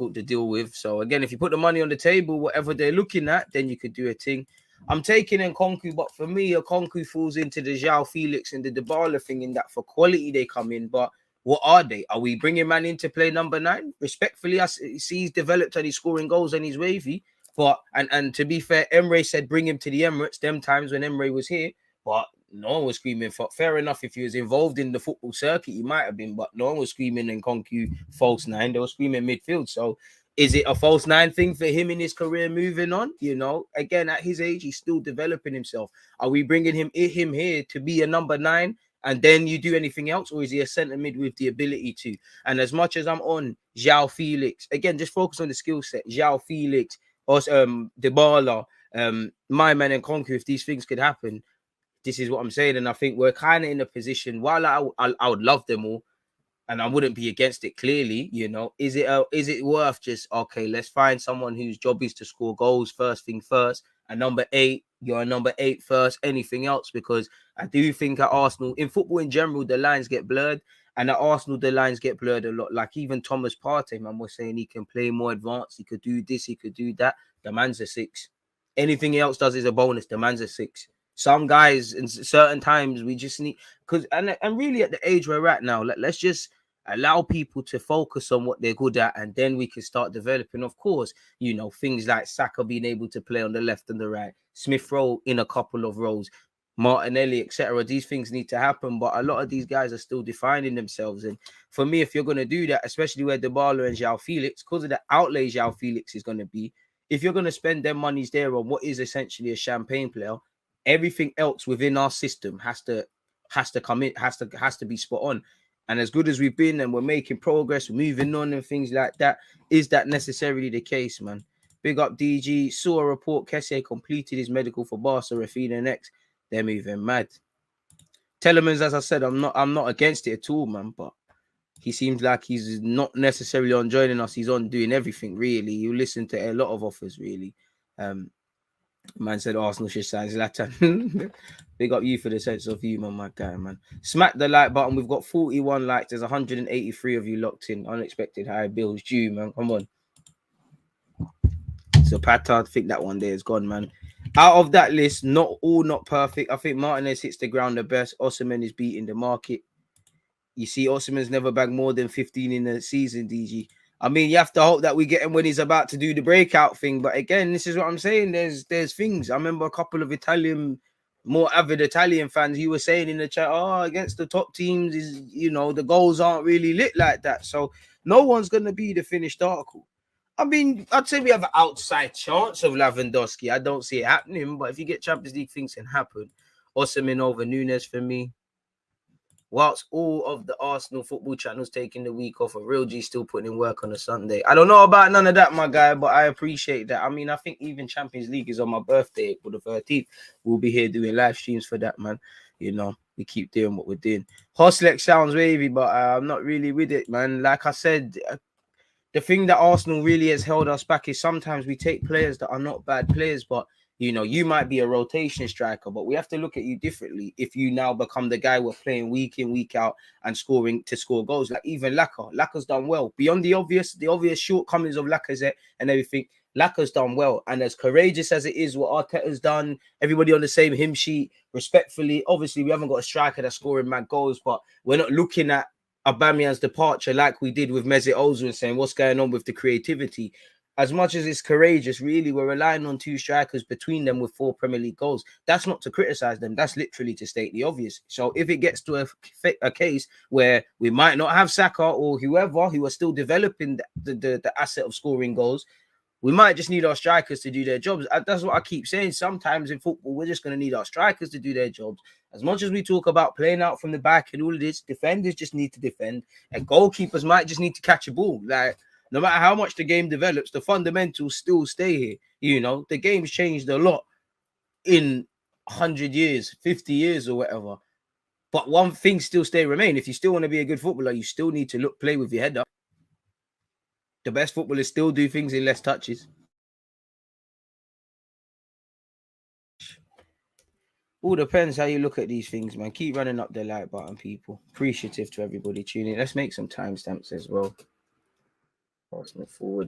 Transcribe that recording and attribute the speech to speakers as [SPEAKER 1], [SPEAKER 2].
[SPEAKER 1] difficult to deal with. So again, if you put the money on the table, whatever they're looking at, then you could do a thing. I'm taking Nkunku, but for me, Nkunku falls into the João Felix and the Dybala thing in that for quality they come in, but what are they? Are we bringing man in to play number 9? Respectfully, I see he's developed and he's scoring goals and he's wavy. But and to be fair, Emre said bring him to the Emirates them times when Emre was here, but no one was screaming for. Fair enough, if he was involved in the football circuit, he might have been, but no one was screaming Nkunku false 9. They were screaming midfield. So is it a false 9 thing for him in his career moving on? You know, again, at his age, he's still developing himself. Are we bringing him here to be a number 9? And then you do anything else, or is he a centre mid with the ability to? And as much as I'm on João Felix, again, just focus on the skill set. João Felix, or Dybala, my man and Nkunku, if these things could happen, this is what I'm saying. And I think we're kind of in a position, while I would love them all, and I wouldn't be against it clearly, you know, is it worth just, okay, let's find someone whose job is to score goals first thing first, and number 8, you're a number 8 first, anything else? Because I do think at Arsenal, in football in general, the lines get blurred, and at Arsenal, the lines get blurred a lot. Like even Thomas Partey, man, was saying he can play more advanced, he could do this, he could do that. The man's a 6. Anything else does is a bonus. The man's a 6. Some guys in certain times we just need, because and really at the age we're at now, let's just allow people to focus on what they're good at, and then we can start developing. Of course, you know, things like Saka being able to play on the left and the right, Smith Rowe in a couple of roles, Martinelli, etc. These things need to happen, but a lot of these guys are still defining themselves. And for me, if you're going to do that, especially where Dybala and João Felix, because of the outlay João Felix is going to be, if you're going to spend their monies there on what is essentially a champagne player, everything else within our system has to come in, has to be spot on. And as good as we've been and we're making progress, we're moving on and things like that, is that necessarily the case, man? Big up DG. Saw a report Kessie completed his medical for Barca, Rafinha next. They're moving mad. Telemans, as I said, I'm not against it at all, man, but he seems like he's not necessarily on joining us. He's on doing everything, really. You listen to a lot of offers, really. Man said Arsenal should sign Zlatan. Big up you for the sense of humor, my guy, man. Smack the like button. We've got 41 likes. There's 183 of you locked in. Unexpected high bills due, man. Come on. So Pata, I think that one there is gone, man. Out of that list, not perfect. I think Martinez hits the ground the best. Osimhen is beating the market. You see, Osimhen's never bagged more than 15 in the season, DG. I mean, you have to hope that we get him when he's about to do the breakout thing. But again, this is what I'm saying. There's things. I remember a couple of more avid Italian fans, you were saying in the chat, against the top teams, is, you know, the goals aren't really lit like that. So no one's going to be the finished article. I mean, I'd say we have an outside chance of Lewandowski. I don't see it happening. But if you get Champions League, things can happen. Osimhen over Núñez for me. Whilst all of the Arsenal football channels taking the week off, a real G still putting in work on a Sunday. I don't know about none of that, my guy, but I appreciate that. I mean, I think even Champions League is on my birthday, April the 13th. We'll be here doing live streams for that, man. You know, we keep doing what we're doing. Hoslex sounds wavy, but I'm not really with it, man. Like I said, the thing that Arsenal really has held us back is sometimes we take players that are not bad players, but you know, you might be a rotation striker, but we have to look at you differently if you now become the guy we're playing week in, week out and scoring to score goals. Like even Laka's done well. Beyond the obvious shortcomings of Lacazette and everything, Laka's done well. And as courageous as it is what Arteta's done, everybody on the same hymn sheet, respectfully, obviously we haven't got a striker that's scoring mad goals, but we're not looking at Aubameyang's departure like we did with Mesut Ozil and saying what's going on with the creativity. As much as it's courageous, really, we're relying on 2 strikers between them with 4 Premier League goals. That's not to criticize them. That's literally to state the obvious. So if it gets to a case where we might not have Saka or whoever who are still developing the asset of scoring goals, we might just need our strikers to do their jobs. That's what I keep saying. Sometimes in football, we're just going to need our strikers to do their jobs. As much as we talk about playing out from the back and all of this, defenders just need to defend, and goalkeepers might just need to catch a ball. Like, no matter how much the game develops, the fundamentals still stay here. You know, the game's changed a lot in 100 years, 50 years or whatever. But one thing still remain. If you still want to be a good footballer, you still need to play with your head up. The best footballers still do things in less touches. All depends how you look at these things, man. Keep running up the like button, people. Appreciative to everybody tuning in. Let's make some timestamps as well. Arsenal forward.